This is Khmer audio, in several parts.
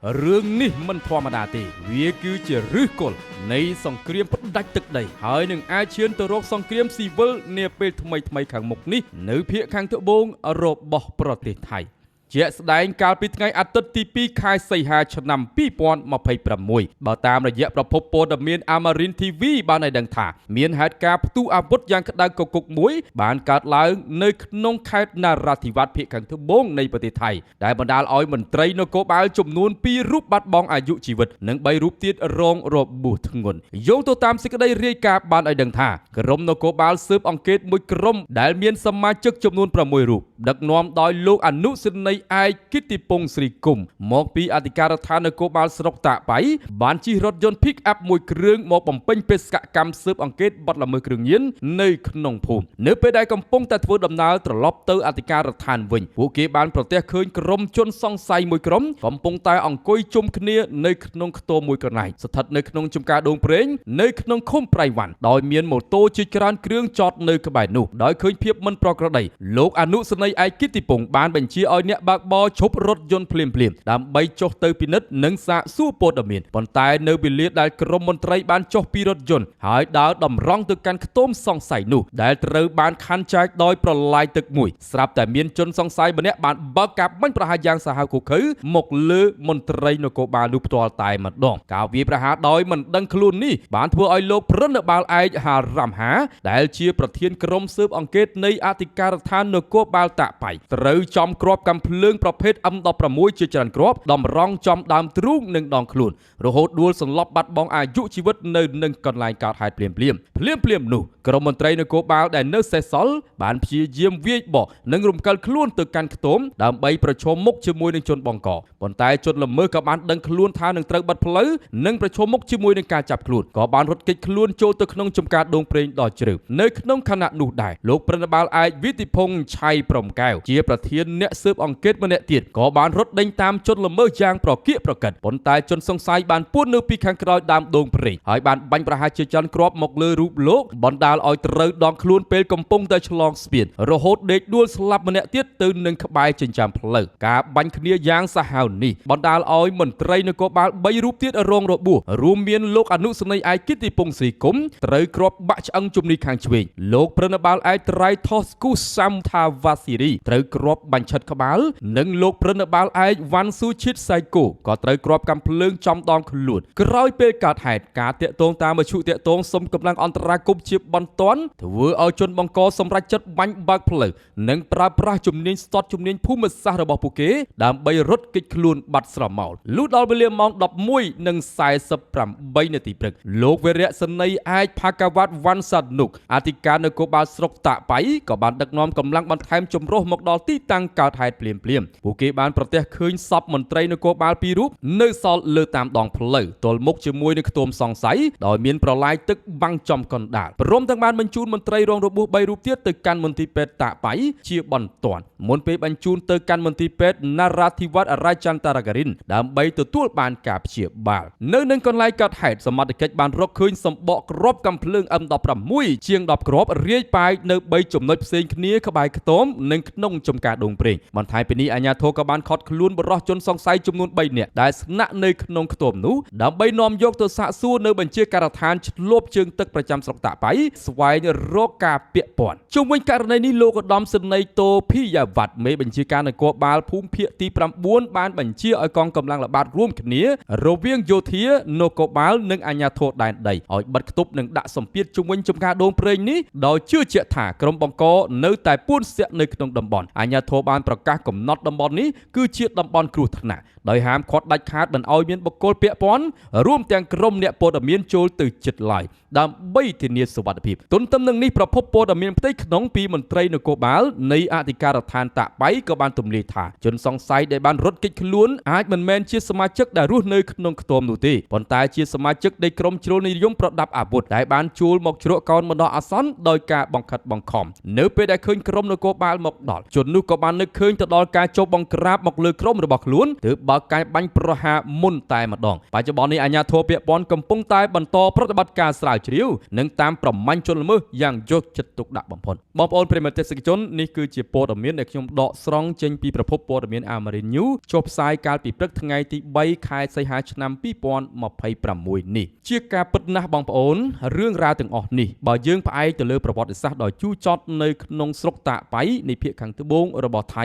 រឿងនេះមិនធម្មតាទេវាគឺជាឫសគល់នៃសង្គ្រាមផ្ដាច់ទឹកដីហើយនឹងអាចឈានទៅរកសង្គ្រាមស៊ីវិលនាពេលថ្មីខាងមុខនេះនៅភាគខាងត្បូងរបស់ប្រទេសថៃជាក់ស្ដែងកាលពីថ្ងៃអាទិត្យទី2ខែសីហាឆ្នាំ2026បើតាមរយៈប្រភពព័ត៌មាន Amarin TV បានឲ្យដឹងថាមានហេតុការណ៍ផ្ទុះអាវុធយ៉ាងក្តៅគគុកមួយបានកើតឡើងនៅក្នុងខេត្តនរាธิវត្តភាគខាងត្បូងនៃប្រទេសថៃដែលបណ្ដាលឲ្យមន្ត្រីនគរបាលចំនួន2រូបបាត់បង់អាយុជីវិតនិង3រូបទៀតរងរបួសធ្ងន់យោងទៅតាមសេចក្តីរាយការណ៍បានឲ្យដឹងថាក្រុមនគរបាលស៊ើបអង្កេតមួយក្រុមដែលមានសមាជិកចំនួន6រូបដឹកនាំដោយលោកអនុសិនីឯកគិតិពងស្រីគុំមកពីអធិការដ្ឋាននគរបាលស្រុកតាបៃបានជិះរថយន្ត Pick up មួយគ្រឿងមកបំពេញបេសកកម្មស៊ើបអង្កេតបទល្មើសគ្រឿងញៀននៅក្នុងភូមិនៅពេលដែលកំពុងតែធ្វើដំណើរត្រឡប់ទៅអធិការដ្ឋានវិញពួកគេបានប្រទះឃើញក្រុមជនសង្ស័យមួយក្រុមកំពុងតែអង្គុយជុំគ្នានៅក្នុងខ្ទមមួយកន្លែងស្ថិតនៅក្នុងចំការដូងប្រេងនៅក្នុងឃុំប្រៃវ៉ាន់ដោយមានម៉ូតូជាច្រើនគ្រឿងចតនៅក្បែរនោះដោយឃើញភាពមិនប្រក្រតីលោកអនុសិនីឯកគិតិពងបានបញ្ជាឲ្យអ្នកបើកបរឈប់រថយន្តភ្លាមដើម្បីចុះទៅពិនិត្យនិងសាកសួរព័ត៌មានប៉ុន្តែនៅវេលាដែលក្រុមមន្ត្រីបានចុះពីរថយន្តហើយដើរតម្រង់ទៅកាន់ខ្ទមសង្ស័យនោះដែលត្រូវបានខណ្ឌចែកដោយប្រឡាយទឹកមួយស្រាប់តែមានជនសង្ស័យម្នាក់បានបើកការបាញ់ប្រហារយ៉ាងសាហាវឃោឃៅមកលើមន្ត្រីនគរបាលនោះផ្ទាល់តែម្ដងការវាយប្រហារដោយមិនដឹងខ្លួននេះបានធ្វើឲ្យលោកប្រណិបាលឯកហារ៉ាំហាដែលជាប្រធានក្រុមស៊ើបអង្កេតនៃអធិការដ្ឋាននគរបាលតាបៃត្រូវចំគ្រាប់កាំភ្លើងប្រភេទ M16 ជាច្រើនគ្រាប់តម្រង់ចំដើមទ្រូងនិងដងខ្លួនរហូតដួលសន្លប់បាត់បង់អាយុជីវិតនៅនឹងកន្លែងកើតហេតុភ្លាមនោះក្រុមមន្ត្រីនគរបាលដែលនៅសេសសល់បានព្យាយាមវាយបកនិងរំកិលខ្លួនទៅកាន់ខ្ទមដើម្បីប្រឈមមុខជាមួយនឹងជនបង្កប៉ុន្តែជនល្មើសក៏បានដឹងខ្លួនថានឹងត្រូវបាត់ផ្លូវនិងប្រឈមមុខជាមួយនឹងការចាប់ខ្លួនក៏បានរត់គេចខ្លួនចូលទៅក្នុងចំការដូងប្រេងដ៏ជ្រៅនៅក្នុងខណៈនោះដែរលោកប្រណិបាលឯកវិទិភងឆៃព្រំកែវជាប្រធានអ្នកស៊ើបអង្កេតម្នាក់ទៀតក៏បានរត់ដេញតាមជនល្មើសយ៉ាងប្រកៀកប្រកិតប៉ុន្តែជនសង្ស័យបានពួននៅពីខាងក្រោយដើមដូងប្រេងហើយបានបាញ់ប្រហារជាច្រើនគ្រាប់មកលើរូបលោកបណ្ដាលឲ្យត្រូវដងខ្លួនពេលកំពុងតែឆ្លងស្ពានរហូតដេកដួលស្លាប់ម្នាក់ទៀតទៅនឹងក្បែរចិញ្ចើមផ្លូវការបាញ់គ្នាយ៉ាងសាហាវនេះបណ្ដាលឲ្យមន្ត្រីនគរបាល3រូបទៀតរងរបួសរួមមានលោកអនុសិនីឯកគិតិពងស្រីគុំត្រូវគ្រាប់បាក់ឆ្អឹងជំនីខាងឆ្វេងលោកប្រណិបាលឯកត្រៃថោស្គូសាំថាវ៉ាស៊ីរីត្រូវគ្រាប់បាញ់ឆិតក្បាលនិងលោកប្រណិបាលឯកវ៉ាន់ស៊ូឈិតសៃគូក៏ត្រូវគ្រាប់កាំភ្លើងចំដងខ្លួនក្រោយពេលកើតហេតុការតាក់ទងតាមមជ្ឈតាក់ទងសុំកម្លាំងអន្តរាគមន៍ជាបន្ទាន់ធ្វើឲ្យជនបង្កសម្រេចចិត្តបាញ់បើកផ្លូវនិងប្រើប្រាស់ជំនាញស្ទាត់ជំនាញភូមិសាស្ត្ររបស់ពួកគេដើម្បីរត់គេចខ្លួនបាត់ស្រមោលលុះដល់វេលាម៉ោង 11:48 នាទីព្រឹកលោកវរៈសនីឯកផាកាវ៉ាត់វ៉ាន់សានុកអធិការនគរបាលស្រុកតាបៃក៏បានដឹកនាំកម្លាំងបន្ថែមចម្រុះមកដល់ទីតាំងកើតហេតុភ្លាមពួកគេបានប្រទះឃើញសពមន្ត្រីនគរបាល2រូបនៅសល់លើតាមដងផ្លូវទល់មុខជាមួយនឹងខ្ទមសង្ស័យដោយមានប្រឡាយទឹកបាំងចំកណ្ដាលព្រមទាំងបានបញ្ជូនមន្ត្រីរងរបួស3រូបទៀតទៅកាន់មន្ទីរពេទ្យតាបៃជាបន្ទាន់មុនពេលបញ្ជូនទៅកាន់មន្ទីរពេទ្យនរាธิវត្តរាជន្តរការិនដើម្បីទទួលបានការព្យាបាលនៅនឹងកន្លែងកើតហេតុសមត្ថកិច្ចបានរកឃើញសម្បកគ្រាប់កាំភ្លើង M16 ជាង10គ្រាប់រាយប៉ាយនៅ3ចំណុចផ្សេងគ្នាក្បែរខ្ទមនិងក្នុងចំការដូងប្រេងបន្ថែមពីនេះអាជ្ញាធរក៏បានឃាត់ខ្លួនបរិសុទ្ធជនសង្ស័យចំនួន3នាក់ដែលស្នាក់នៅក្នុងខ្ទមនោះដើម្បីនាំយកទៅសាកសួរនៅបញ្ជាការដ្ឋានឆ្លប់ជើងទឹកប្រចាំស្រុកតាបៃស្វែងរកការពាក់ព័ន្ធជុំវិញករណីនេះលោកឧត្តមសេនីយ៍តូភីយ៉ាវ៉ាត់មេបញ្ជាការនគរបាលភូមិភាគទី9បានបញ្ជាឲ្យកងកម្លាំងល្បាតរួមគ្នារវាងយោធានគរបាលនិងអាជ្ញាធរដែនដីឲ្យបិទគប់និងដាក់សម្ពាធជុំវិញចំការដូងប្រេងនេះដោយជឿជាក់ថាក្រុមបង្កនៅតែពួនស្ទាក់នៅក្នុងតំបន់អាជ្ញាធរបានប្រកាសកំណត់តំបន់នេះគឺជាតំបន់គ្រោះថ្នាក់ដោយហាមឃាត់ដាច់ខាតមិនឲ្យមានបុគ្គលពាក់ព័ន្ធរួមទាំងក្រុមអ្នកព័ត៌មានចូលទៅជិតឡើយដើម្បីធានាសុវត្ថិភាពទន្ទឹមនឹងនេះប្រភពព័ត៌មានផ្ទៃក្នុងពីមន្ត្រីនគរបាលនៃអធិការដ្ឋានតាបៃក៏បានទម្លាយថាជនសង្ស័យដែលបានរត់គេចខ្លួនអាចមិនមែនជាសមាជិកដែលរស់នៅក្នុងខ្ទមនោះទេប៉ុន្តែជាសមាជិកនៃក្រុមជ្រុលនិយមប្រដាប់អាវុធដែលបានជួលមកជ្រក់កោនបណ្ដោះអាសន្នដោយការបង្ខិតបង្ខំនៅពេលដែលឃើញក្រុមនគរបាលមកដល់ជននោះក៏បាននឹកឃើញទៅដល់ការចុះបង្ក្រាបមកលើក្រុមរបស់ខ្លួនទើបប បើកការបាញ់ប្រហារមុនតែម្ដងបច្ចុប្បន្ននេះអាជ្ញាធរពាក់ព័ន្ធកំពុងតែបន្តប្រតិបត្តិការស្រាវជ្រាវនិងតាមប្រមាញ់ជនល្មើសយ៉ាងយកចិត្តទុកដាក់បំផុតបងប្អូនប្រិយមិត្តទេសនិកជននេះគឺជាព័ត៌មានដែលខ្ញុំដកស្រង់ចេញពីប្រភពព័ត៌មាន Amarin News ចុះផ្សាយកាលពីព្រឹកថ្ងៃទី3ខែសីហាឆ្នាំ2026នេះជាការពិតណាស់បងប្អូនរឿងរ៉ាវទាំងអស់នេះបើយើងផ្អែកទៅលើប្រវត្តិសាស្ត្រដ៏ជូរចត់នៅក្នុងស្រុកតាប៉ៃនៃភាគខាងត្បូងរបស់ថៃ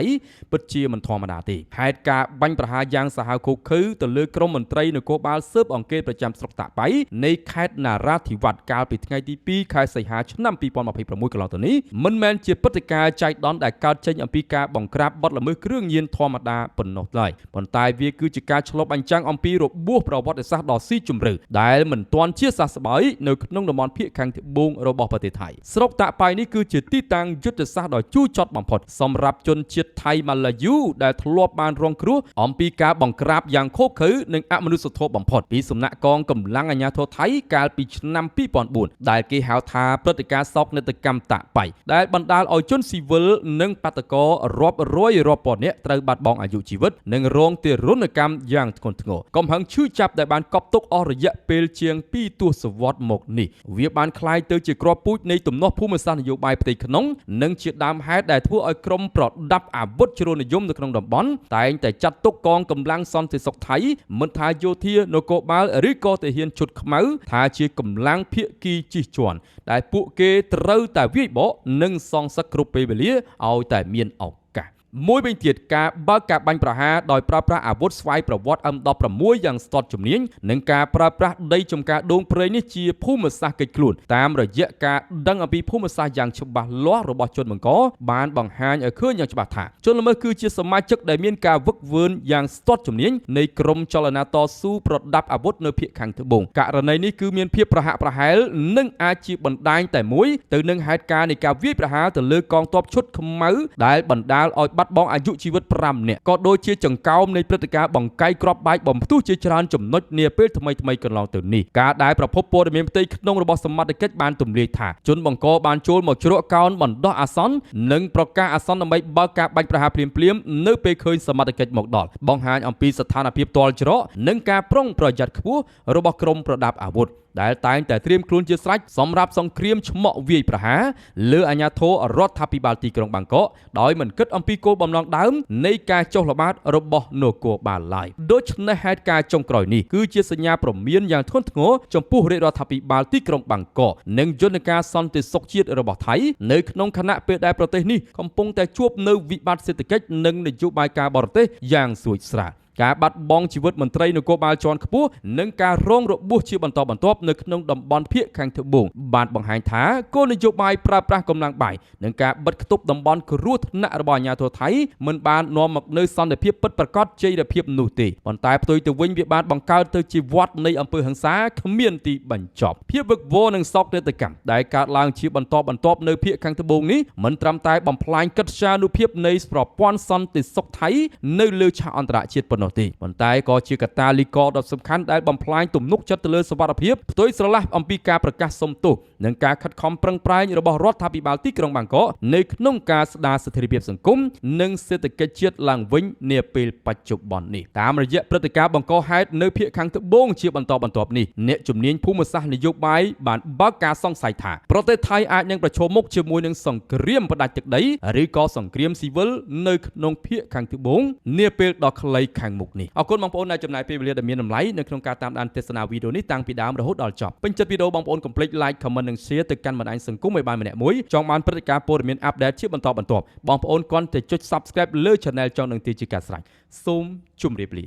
ពិតជាមិនធម្មតាទេហេតុការបាញ់ប្រហារយ៉ាងសាហាវឃោឃៅទៅលើក្រុមមន្ត្រីនគរបាលស៊ើបអង្កេតប្រចាំស្រុកតាប៉ៃនៃខេត្តណារ៉ាធិវត្តកាលពីថ្ងៃទី2ខែសីហាឆ្នាំ2026កន្លងទៅនេះមិនមែនជាព្រឹត្តិការណ៍ចៃដន្យដែលកើតចេញអំពីការបង្ក្រាបបទល្មើសគ្រឿងញៀនធម្មតាប៉ុណ្ណោះឡើយប៉ុន្តែវាគឺជាការឆ្លុះបញ្ចាំងអំពីរបួសប្រវត្តិសាស្ត្រដ៏ស៊ីជម្រៅដែលមិនទាន់ជាសះស្បើយនៅក្នុងតំបន់ភាគខាងត្បូងរបស់ប្រទេសថៃស្រុកតាប៉ៃនេះគឺជាទីតាំងយុទ្ធសាស្ត្រដ៏ជូរចត់បំផុតសម្រាប់ជនជាតិថៃម៉ាឡាយូដែលធ្លាប់បានរងគ្រោះអំពីការបង្ក្រាបយ៉ាងឃោរឃៅនិងអមនុស្សធម៌បំផុតពីសំណាក់កងកម្លាំងអាជ្ញាធរថៃកាលពីឆ្នាំ2004ដែលគេហៅថាព្រឹត្តិការណ៍សោកនាដកម្មតាប៉ៃដែលបណ្ដាលឲ្យជនស៊ីវិលនិងបាតុកររាប់រយរាប់ពាន់នាក់ត្រូវបាត់បង់អាយុជីវិតនិងរងទារុណកម្មយ៉ាងធ្ងន់ធ្ងរកំហឹងឈឺចាប់ដែលបានកប់ទុកអស់រយៈពេលជាង2ទសវត្សរ៍មកនេះវាបានคล้ายទៅជាគ្រាប់ពូជនៃទំនាស់ភូមិសាស្ត្រនយោបាយផ្ទៃក្នុងនិងជាដើមហេតុដែលធ្វើឲ្យក្រុមប្រដាប់អាវុធជ្រុលនិយមនៅក្នុងតំបន់តែងតែចាត់ទុកកងកម្លាំងសន្តិសុខថៃមិនថាយោធានគរបាលឬក៏ទាហានឈុតខ្មៅថាជាកម្លាំងភាគីជិះជាន់ដែលពួកគេត្រូវតែវាយបកនិងសងសឹកគ្រប់ពេលវេលាឲ្យតែមានឱកាសមួយវិញទៀតការបើកការបាញ់ប្រហារដោយប្រើប្រាស់អាវុធស្វ័យប្រវត្តិ M16 យ៉ាងស្ទាត់ជំនាញនិងការប្រើប្រាស់ដីចំការដូងព្រៃនេះជាភូមិសាស្ត្រកិច្ចខ្លួនតាមរយៈការដឹងអំពីភូមិសាស្ត្រយ៉ាងច្បាស់លាស់របស់ជនបង្កបានបង្ហាញឲ្យឃើញយ៉ាងច្បាស់ថាជនល្មើសគឺជាសមាជិកដែលមានការវឹកវើយ៉ាងស្ទាត់ជំនាញនៃក្រុមចលនាតស៊ូប្រដាប់អាវុធនៅភាគខាងត្បូងករណីនេះគឺមានភាពប្រហាក់ប្រហែលនិងអាចជាបណ្ដាញតែមួយទៅនឹងហេតុការណ៍នៃការវាយប្រហារទៅលើកងទ័ពឈុតខ្មៅដែលបណ្ដាលឲ្យបាត់បង់អាយុជីវិត5នាក់ក៏ដូចជាចង្កោមនៃព្រឹត្តិការណ៍បង្កាយគ្រាប់បែកបំផ្ទុះជាច្រើនចំណុចនាពេលថ្មីកន្លងទៅនេះការដែលប្រភពព័ត៌មានផ្ទៃក្នុងរបស់សមត្ថកិច្ចបានទម្លាយថាជនបង្កបានចូលមកជ្រកកោនបណ្ដោះអាសន្ននិងប្រកាសអាសន្នដើម្បីបើកការបាញ់ប្រហារភ្លាមនៅពេលឃើញសមត្ថកិច្ចមកដល់បង្ហាញអំពីស្ថានភាពទាល់ច្រកនិងការប្រុងប្រយ័ត្នខ្ពស់របស់ក្រុមប្រដាប់អាវុធដែលតែងតែត្រៀមខ្លួនជាស្រេចសម្រាប់សង្គ្រាមឆ្មក់វាយប្រហារលើអាជ្ញាធររដ្ឋាភិបាលទីក្រុងបាងកកដោយមិនគិតអំពីគោលបំណងដើមនៃការចុះល្បាតរបស់នគរបាលឡើយដូច្នេះហេតុការណ៍ចុងក្រោយនេះគឺជាសញ្ញាព្រមានយ៉ាងធ្ងន់ធ្ងរចំពោះរាជរដ្ឋាភិបាលទីក្រុងបាងកកនិងយន្តការសន្តិសុខជាតិរបស់ថៃនៅក្នុងខណៈពេលដែលប្រទេសនេះកំពុងតែជួបនៅវិបត្តិសេដ្ឋកិច្ចនិងនយោបាយការបរទេសយ៉ាងស្រួចស្រាវការបាត់បង់ជីវិតមន្ត្រីនគរបាលជាន់ខ្ពស់និងការរងរបួសជាបន្តបន្ទាប់នៅក្នុងតំបន់ភាគខាងត្បូងបានបង្ហាញថាគោលនយោបាយប្រើប្រាស់កម្លាំងបាយនិងការបិទគប់តំបន់គ្រោះថ្នាក់របស់អាជ្ញាធរថៃមិនបាននាំមកនូវសន្តិភាពពិតប្រាកដជ័យភាពនោះទេប៉ុន្តែផ្ទុយទៅវិញវាបានបង្កើតទៅជាវដ្តនៃអំពើហិង្សាគ្មានទីបញ្ចប់ភាពវឹកវរនិងសោកនាដកម្មដែលកើតឡើងជាបន្តបន្ទាប់នៅភាគខាងត្បូងនេះមិនត្រឹមតែបំផ្លាញកិត្យានុភាពនៃប្រព័ន្ធសន្តិសុខថៃនៅលើឆាកអន្តរជាតិប៉ុណ្ណោះទេប៉ុន្តែក៏ជាកត្តាលីករដ៏សំខាន់ដែលបំផ្លាញទំនុកចិត្តទៅលើសុវត្ថិភាពផ្ទុយស្រឡះអំពីការប្រកាសសុំទោសនិងការខិតខំប្រឹងប្រែងរបស់រដ្ឋាភិបាលទីក្រុងបាងកកនៅក្នុងការស្ដារស្ថិរភាពសង្គមនិងសេដ្ឋកិច្ចជាតិឡើងវិញនាពេលបច្ចុប្បន្ននេះតាមរយៈព្រឹត្តិការណ៍បង្កហេតុនៅភាគខាងត្បូងជាបន្តបន្ទាប់នេះអ្នកជំនាញភូមិសាស្ត្រនយោបាយបានបើកការសង្ស័យថាប្រទេសថៃអាចនឹងប្រឈមមុខជាមួយនឹងសង្គ្រាមផ្ដាច់ទឹកដីឬក៏សង្គ្រាមស៊ីវិលនៅក្នុងភាគខាងត្បូងនាពេលដ៏ខ្លីខាងមុខនេះអរគុណបងប្អូនដែលចំណាយពេលវេលាដ៏មានតម្លៃនៅក្នុងការតាមដានទស្សនាវីដេអូនេះតាំងពីដើមរហូតដល់ចប់ពេញចិត្តវីដេអូបងប្អូនកុំភ្លេច like comment និង share ទៅកាន់បណ្ដាញសង្គមឲ្យបានម្នាក់មួយចង់បានព្រឹត្តិការណ៍ព័ត៌មាន update ជាបន្តបន្ទាប់បងប្អូនគ្រាន់តែចុច subscribe លើ channel ចង់នឹងទីជាការស្រេចសូមជម្រាបលា